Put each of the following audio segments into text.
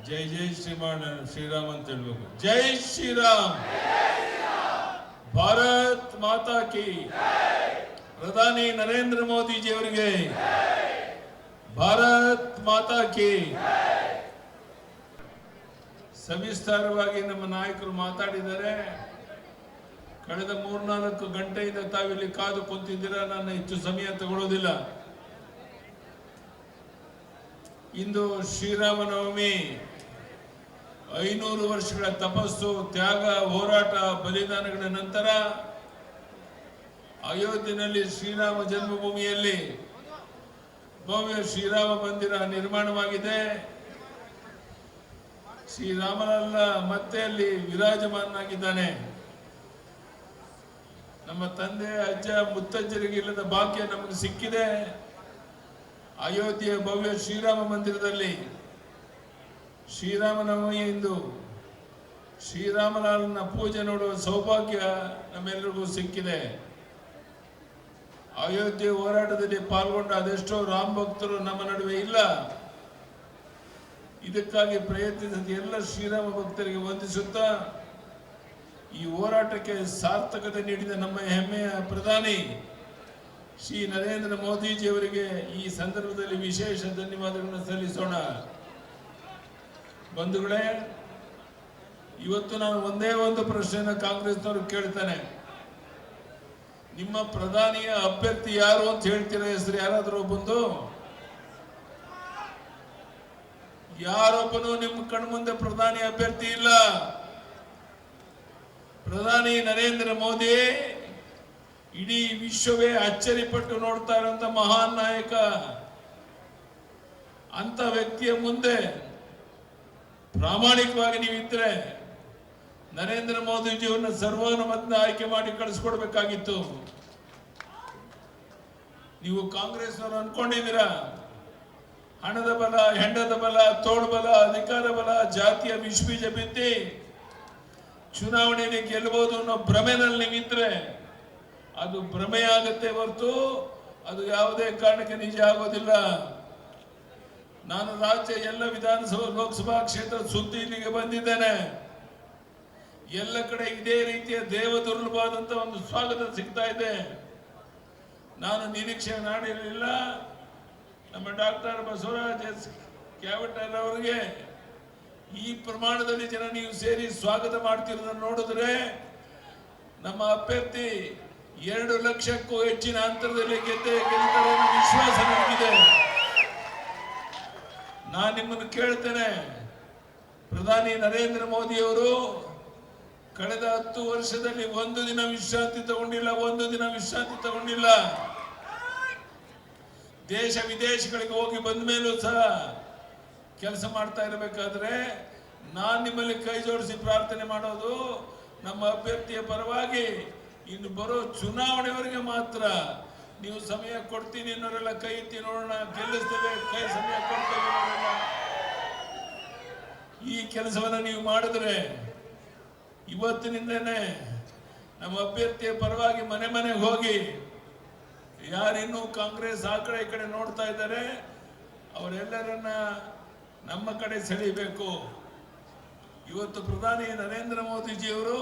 ಜೈ ಜೈ ಶ್ರೀರಾಮ್ ಅಂತ ಹೇಳ್ಬೇಕು. ಜೈ ಶ್ರೀರಾಮ್, ಭಾರತ್ ಮಾತಾ ಕಿ. ಪ್ರಧಾನಿ ನರೇಂದ್ರ ಮೋದಿಜಿ ಅವರಿಗೆ ಭಾರತ್ ಮಾತಾ ಕಿ. ಸವಿಸ್ತಾರವಾಗಿ ನಮ್ಮ ನಾಯಕರು ಮಾತಾಡಿದ್ದಾರೆ. ಕಳೆದ 3-4 ಗಂಟೆಯಿಂದ ತಾವಿಲ್ಲಿ ಕಾದು ಕುಂತಿದ್ದೀರಾ. ನಾನು ಹೆಚ್ಚು ಸಮಯ ತಗೊಳ್ಳೋದಿಲ್ಲ. ಇಂದು ಶ್ರೀರಾಮನವಮಿ, 500 ವರ್ಷಗಳ ತಪಸ್ಸು, ತ್ಯಾಗ, ಹೋರಾಟ, ಬಲಿದಾನಗಳ ನಂತರ ಅಯೋಧ್ಯೆಯಲ್ಲಿ ಶ್ರೀರಾಮ ಜನ್ಮಭೂಮಿಯಲ್ಲಿ ಭವ್ಯ ಶ್ರೀರಾಮ ಮಂದಿರ ನಿರ್ಮಾಣವಾಗಿದೆ. ಶ್ರೀರಾಮನಲ್ಲ ಮತ್ತೆ ಅಲ್ಲಿ ವಿರಾಜಮಾನನಾಗಿದ್ದಾನೆ. ನಮ್ಮ ತಂದೆ ಅಜ್ಜ ಮುತ್ತಜ್ಜರಿಗೆ ಇಲ್ಲದ ಭಾಗ್ಯ ನಮಗೆ ಸಿಕ್ಕಿದೆ. ಅಯೋಧ್ಯೆಯ ಭವ್ಯ ಶ್ರೀರಾಮ ಮಂದಿರದಲ್ಲಿ ಶ್ರೀರಾಮನವಮಿ ಎಂದು ಶ್ರೀರಾಮಲಾಲನ ಪೂಜೆ ನೋಡುವ ಸೌಭಾಗ್ಯ ನಮ್ಮೆಲ್ಲರಿಗೂ ಸಿಕ್ಕಿದೆ. ಅಯೋಧ್ಯೆ ಹೋರಾಟದಲ್ಲಿ ಪಾಲ್ಗೊಂಡ ಅದೆಷ್ಟೋ ರಾಮ ಭಕ್ತರು ನಮ್ಮ ನಡುವೆ ಇಲ್ಲ. ಇದಕ್ಕಾಗಿ ಪ್ರಯತ್ನಿಸಿದ ಎಲ್ಲ ಶ್ರೀರಾಮ ಭಕ್ತರಿಗೆ ವಂದಿಸುತ್ತಾ, ಈ ಹೋರಾಟಕ್ಕೆ ಸಾರ್ಥಕತೆ ನೀಡಿದ ನಮ್ಮ ಹೆಮ್ಮೆಯ ಪ್ರಧಾನಿ ಶ್ರೀ ನರೇಂದ್ರ ಮೋದಿಜಿ ಅವರಿಗೆ ಈ ಸಂದರ್ಭದಲ್ಲಿ ವಿಶೇಷ ಧನ್ಯವಾದಗಳನ್ನು ಸಲ್ಲಿಸೋಣ. ಬಂಧುಗಳೇ, ಇವತ್ತು ನಾನು ಒಂದೇ ಒಂದು ಪ್ರಶ್ನೆಯನ್ನು ಕಾಂಗ್ರೆಸ್ನವರು ಕೇಳ್ತಾನೆ. ನಿಮ್ಮ ಪ್ರಧಾನಿಯ ಅಭ್ಯರ್ಥಿ ಯಾರು ಅಂತ ಹೇಳ್ತೀರಾ? ಹೆಸರು ಯಾರಾದರೂ ಬಂದು? ಯಾರೊಬ್ಬನು ನಿಮ್ಮ ಕಣ್ಮುಂದೆ ಪ್ರಧಾನಿ ಅಭ್ಯರ್ಥಿ ಇಲ್ಲ. ಪ್ರಧಾನಿ ನರೇಂದ್ರ ಮೋದಿ ಇಡೀ ವಿಶ್ವವೇ ಅಚ್ಚರಿಪಟ್ಟು ನೋಡ್ತಾ ಇರುವಂತ ಮಹಾನ್ ನಾಯಕ. ಅಂತ ವ್ಯಕ್ತಿಯ ಮುಂದೆ ಪ್ರಾಮಾಣಿಕವಾಗಿ ನೀವಿದ್ರೆ ನರೇಂದ್ರ ಮೋದಿಜಿಯವರನ್ನ ಸರ್ವಾನುಮತ ಆಯ್ಕೆ ಮಾಡಿ ಕಳಿಸ್ಕೊಡ್ಬೇಕಾಗಿತ್ತು. ನೀವು ಕಾಂಗ್ರೆಸ್ನವರು ಅನ್ಕೊಂಡಿದ್ದೀರಾ ಹಣದ ಬಲ, ಹೆಂಡದ ಬಲ, ತೋಳ್ಬಲ, ಅಧಿಕಾರ ಬಲ, ಜಾತಿಯ ವಿಷಬೀಜ ಬಿತ್ತಿ ಚುನಾವಣೆಯಲ್ಲಿ ಗೆಲ್ಲಬಹುದು ಅನ್ನೋ ಭ್ರಮೆನಲ್ಲಿ ನೀವಿದ್ರೆ ಅದು ಭ್ರಮೆಯಾಗತ್ತೆ ಹೊರತು ಅದು ಯಾವುದೇ ಕಾರಣಕ್ಕೆ ನಿಜ ಆಗೋದಿಲ್ಲ. ನಾನು ರಾಜ್ಯ ಎಲ್ಲ ವಿಧಾನಸಭಾ ಲೋಕಸಭಾ ಕ್ಷೇತ್ರ ಸುದ್ದಿ ಇಲ್ಲಿಗೆ ಬಂದಿದ್ದೇನೆ. ಎಲ್ಲ ಕಡೆ ಇದೇ ರೀತಿಯ ದೇವದುರ್ಲಭವಾದಂತ ಒಂದು ಸ್ವಾಗತ ಸಿಗ್ತಾ ಇದೆ. ನಾನು ನಿರೀಕ್ಷೆ ಮಾಡಿರಲಿಲ್ಲ. ನಮ್ಮ ಡಾಕ್ಟರ್ ಬಸವರಾಜ್ ಎಸ್ ಕ್ಯಾವಟರ್ ಅವರಿಗೆ ಈ ಪ್ರಮಾಣದಲ್ಲಿ ಜನ ನೀವು ಸೇರಿ ಸ್ವಾಗತ ಮಾಡ್ತಿರೋದನ್ನು ನೋಡಿದ್ರೆ ನಮ್ಮ ಅಭ್ಯರ್ಥಿ 2 ಲಕ್ಷಕ್ಕೂ ಹೆಚ್ಚಿನ ಅಂತರದಲ್ಲಿ ಗೆಲ್ತಾರೆ ಅನ್ನೋ ವಿಶ್ವಾಸ ನನಗಿದೆ. ನಾನು ನಿಮ್ಮನ್ನು ಕೇಳ್ತೇನೆ, ಪ್ರಧಾನಿ ನರೇಂದ್ರ ಮೋದಿ ಅವರು ಕಳೆದ 10 ವರ್ಷದಲ್ಲಿ ಒಂದು ದಿನ ವಿಶ್ರಾಂತಿ ತಗೊಂಡಿಲ್ಲ. ದೇಶ ವಿದೇಶಗಳಿಗೆ ಹೋಗಿ ಬಂದ ಮೇಲೂ ಸಹ ಕೆಲಸ ಮಾಡ್ತಾ ಇರಬೇಕಾದ್ರೆ ನಾನು ನಿಮ್ಮಲ್ಲಿ ಕೈ ಜೋಡಿಸಿ ಪ್ರಾರ್ಥನೆ ಮಾಡೋದು, ನಮ್ಮ ಅಭ್ಯರ್ಥಿಯ ಪರವಾಗಿ ಇನ್ನು ಬರೋ ಚುನಾವಣೆವರೆಗೆ ಮಾತ್ರ ನೀವು ಸಮಯ ಕೊಡ್ತೀನಿ ಅನ್ನೋರೆಲ್ಲ ಕೈ ಎತ್ತಿ ನೋಡೋಣ. ಗೆಲ್ಲಿಸ್ತೇವೆ, ಸಮಯ ಕೊಡ್ತೇವೆ ನೋಡೋಣ. ಈ ಕೆಲಸವನ್ನ ನೀವು ಮಾಡಿದ್ರೆ ಇವತ್ತಿನಿಂದನೇ ನಮ್ಮ ಅಭ್ಯರ್ಥಿಯ ಪರವಾಗಿ ಮನೆ ಮನೆಗೆ ಹೋಗಿ ಯಾರಿನ್ನೂ ಕಾಂಗ್ರೆಸ್ ಆ ಕಡೆ ಈ ಕಡೆ ನೋಡ್ತಾ ಇದ್ದಾರೆ ಅವರೆಲ್ಲರನ್ನ ನಮ್ಮ ಕಡೆ ಸೆಳೆಯಬೇಕು. ಇವತ್ತು ಪ್ರಧಾನಿ ನರೇಂದ್ರ ಮೋದಿಜಿಯವರು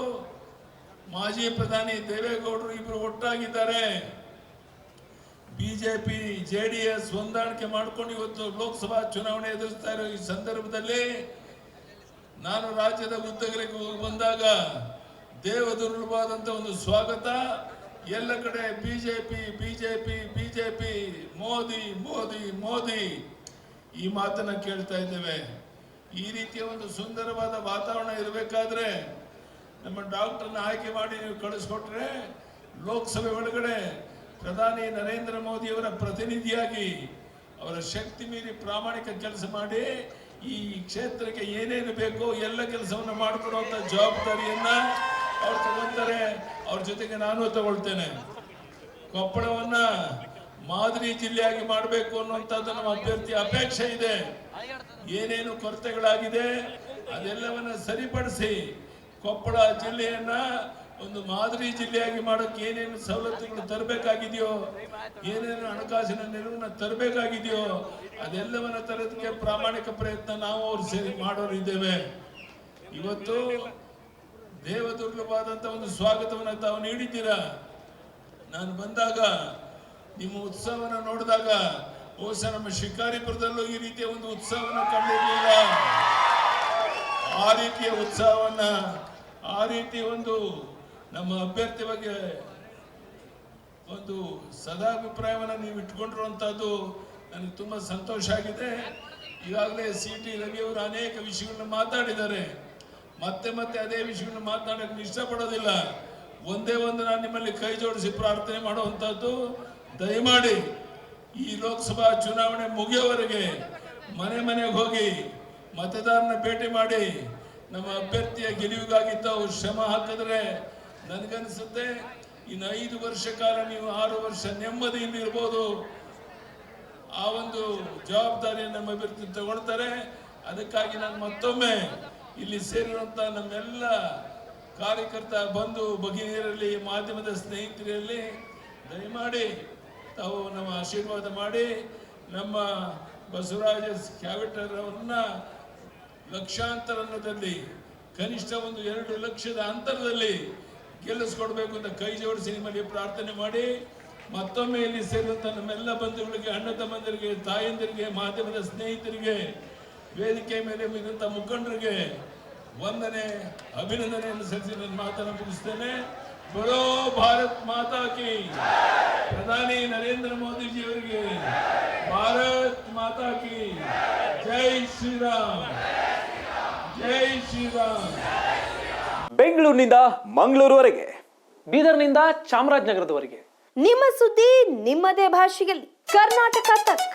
ಮಾಜಿ ಪ್ರಧಾನಿ ದೇವೇಗೌಡರು ಇಬ್ಬರು ಒಟ್ಟಾಗಿದ್ದಾರೆ. ಬಿಜೆಪಿ ಜೆಡಿಎಸ್ ಹೊಂದಾಣಿಕೆ ಮಾಡಿಕೊಂಡು ಇವತ್ತು ಲೋಕಸಭಾ ಚುನಾವಣೆ ಎದುರಿಸ್ತಾ ಇರೋ ಈ ಸಂದರ್ಭದಲ್ಲಿ ನಾನು ರಾಜ್ಯದ ಉದ್ದಗಲಿಗೆ ಹೋಗಿ ಬಂದಾಗ ದೇವದುರ್ಲಭವಾದಂತ ಒಂದು ಸ್ವಾಗತ. ಎಲ್ಲ ಕಡೆ ಬಿಜೆಪಿ ಮೋದಿ ಈ ಮಾತನ್ನ ಕೇಳ್ತಾ ಇದ್ದೇವೆ. ಈ ರೀತಿಯ ಒಂದು ಸುಂದರವಾದ ವಾತಾವರಣ ಇರಬೇಕಾದ್ರೆ ನಮ್ಮ ಡಾಕ್ಟರ್ನ ಆಯ್ಕೆ ಮಾಡಿ ನೀವು ಕಳಿಸ್ಕೊಟ್ರೆ ಲೋಕಸಭೆ ಒಳಗಡೆ ಪ್ರಧಾನಿ ನರೇಂದ್ರ ಮೋದಿ ಅವರ ಪ್ರತಿನಿಧಿಯಾಗಿ ಅವರ ಶಕ್ತಿ ಮೀರಿ ಪ್ರಾಮಾಣಿಕ ಕೆಲಸ ಮಾಡಿ ಈ ಕ್ಷೇತ್ರಕ್ಕೆ ಏನೇನು ಬೇಕೋ ಎಲ್ಲ ಕೆಲಸವನ್ನು ಮಾಡಿಕೊಡುವಂತ ಜವಾಬ್ದಾರಿಯನ್ನ ಅವ್ರು ತಗೊಳ್ತಾರೆ. ಅವ್ರ ಜೊತೆಗೆ ನಾನು ತಗೊಳ್ತೇನೆ. ಕೊಪ್ಪಳವನ್ನ ಮಾದರಿ ಜಿಲ್ಲೆಯಾಗಿ ಮಾಡಬೇಕು ಅನ್ನುವಂಥದ್ದು ನಮ್ಮ ಅಭ್ಯರ್ಥಿ ಅಪೇಕ್ಷೆ ಇದೆ. ಏನೇನು ಕೊರತೆಗಳಾಗಿದೆ ಅದೆಲ್ಲವನ್ನ ಸರಿಪಡಿಸಿ ಕೊಪ್ಪಳ ಜಿಲ್ಲೆಯನ್ನ ಒಂದು ಮಾದರಿ ಜಿಲ್ಲೆಯಾಗಿ ಮಾಡೋಕೆ ಏನೇನು ಸವಲತ್ತುಗಳು ತರಬೇಕಾಗಿದೆಯೋ, ಏನೇನು ಹಣಕಾಸಿನ ನೆರವನ್ನ ತರಬೇಕಾಗಿದೆಯೋ ಅದೆಲ್ಲವನ್ನ ತರೋದಕ್ಕೆ ಪ್ರಾಮಾಣಿಕ ಪ್ರಯತ್ನ ನಾವು ಅವ್ರು ಸೇರಿ ಮಾಡೋರು ಇದ್ದೇವೆ. ಇವತ್ತು ದೇವದುರ್ಲಭವಾದಂತ ಒಂದು ಸ್ವಾಗತವನ್ನ ತಾವು ನೀಡಿದ್ದೀರಾ. ನಾನು ಬಂದಾಗ ನಿಮ್ಮ ಉತ್ಸವನ ನೋಡಿದಾಗ ಬಹುಶಃ ನಮ್ಮ ಶಿಕಾರಿಪುರದಲ್ಲೂ ಈ ರೀತಿಯ ಒಂದು ಉತ್ಸವನ ಕಂಡಿರಲಿಲ್ಲ. ಆ ರೀತಿಯ ಉತ್ಸವವನ್ನ, ಆ ರೀತಿ ಒಂದು ನಮ್ಮ ಅಭ್ಯರ್ಥಿ ಬಗ್ಗೆ ಒಂದು ಸದಾಭಿಪ್ರಾಯವನ್ನು ನೀವು ಇಟ್ಕೊಂಡಿರುವಂತಹದ್ದು ನನಗೆ ತುಂಬಾ ಸಂತೋಷ ಆಗಿದೆ. ಈಗಾಗಲೇ CT ರವಿ ಅವರು ಅನೇಕ ವಿಷಯಗಳನ್ನ ಮಾತಾಡಿದ್ದಾರೆ. ಮತ್ತೆ ಮತ್ತೆ ಅದೇ ವಿಷಯಗಳನ್ನ ಮಾತನಾಡಕ್ಕೆ ಇಷ್ಟಪಡೋದಿಲ್ಲ. ಒಂದೇ ಒಂದು ನಾನು ನಿಮ್ಮಲ್ಲಿ ಕೈ ಜೋಡಿಸಿ ಪ್ರಾರ್ಥನೆ ಮಾಡುವಂತಹದ್ದು, ದಯಮಾಡಿ ಈ ಲೋಕಸಭಾ ಚುನಾವಣೆ ಮುಗಿಯೋವರೆಗೆ ಮನೆ ಮನೆಗೆ ಹೋಗಿ ಮತದಾರನ ಭೇಟಿ ಮಾಡಿ ನಮ್ಮ ಅಭ್ಯರ್ಥಿಯ ಗೆಲುವಿಗಾಗಿ ತಾವು ಶ್ರಮ ಹಾಕಿದ್ರೆ ನನಗನ್ಸುತ್ತೆ ಇನ್ನು 5 ವರ್ಷ ಕಾಲ ನೀವು 6 ವರ್ಷ ನೆಮ್ಮದಿಯಿಂದ ಇರ್ಬೋದು. ಆ ಒಂದು ಜವಾಬ್ದಾರಿಯನ್ನು ನಮ್ಮ ಅಭ್ಯರ್ಥಿ ತಗೊಳ್ತಾರೆ. ಅದಕ್ಕಾಗಿ ನಾನು ಮತ್ತೊಮ್ಮೆ ಇಲ್ಲಿ ಸೇರಿರುವಂತ ನಮ್ಮೆಲ್ಲ ಕಾರ್ಯಕರ್ತ ಬಂಧು ಭಗಿನಿಯರಲ್ಲಿ, ಮಾಧ್ಯಮದ ಸ್ನೇಹಿತರಲ್ಲಿ ದಯಮಾಡಿ ತಾವು ನಮ್ಮ ಆಶೀರ್ವಾದ ಮಾಡಿ ನಮ್ಮ ಬಸವರಾಜ ಕ್ಯಾವಿಟರ್ ಅವ್ರನ್ನ ಲಕ್ಷಾಂತರದಲ್ಲಿ ಕನಿಷ್ಠ ಒಂದು 2 ಲಕ್ಷದ ಅಂತರದಲ್ಲಿ ಗೆಲ್ಲಿಸ್ಕೊಡ್ಬೇಕು ಅಂತ ಕೈ ಜೋಡಿಸಿ ನಿಮ್ಮಲ್ಲಿ ಪ್ರಾರ್ಥನೆ ಮಾಡಿ, ಮತ್ತೊಮ್ಮೆ ಇಲ್ಲಿ ಸೇರಿದಂತ ನಮ್ಮೆಲ್ಲ ಬಂಧುಗಳಿಗೆ, ಅಣ್ಣ ತಮ್ಮಂದರಿಗೆ, ತಾಯಂದಿರಿಗೆ, ಮಾಧ್ಯಮದ ಸ್ನೇಹಿತರಿಗೆ, ವೇದಿಕೆ ಮೇಲೆ ಇದ್ದಂತ ಮುಖಂಡರಿಗೆ ವಂದನೆ, ಅಭಿನಂದನೆಯನ್ನು ಸಲ್ಲಿಸಿ ನನ್ನ ಮಾತನ್ನು ಮುಗಿಸ್ತೇನೆ. ಬರೋ ಭಾರತ್ ಮಾತಾ ಕಿ, ಪ್ರಧಾನಿ ನರೇಂದ್ರ ಮೋದಿಜಿ ಅವರಿಗೆ ಭಾರತ್ ಮಾತಾ ಕಿ ಜೈ ಶ್ರೀರಾಮ್, ಜೈ ಶ್ರೀರಾಮ್. ಬೆಂಗಳೂರಿನಿಂದ ಮಂಗಳೂರುವರೆಗೆ, ಬೀದರ್ನಿಂದ ಚಾಮರಾಜನಗರದವರೆಗೆ ನಿಮ್ಮ ಸುದ್ದಿ ನಿಮ್ಮದೇ ಭಾಷೆಯಲ್ಲಿ. ಕರ್ನಾಟಕ ತಕ್.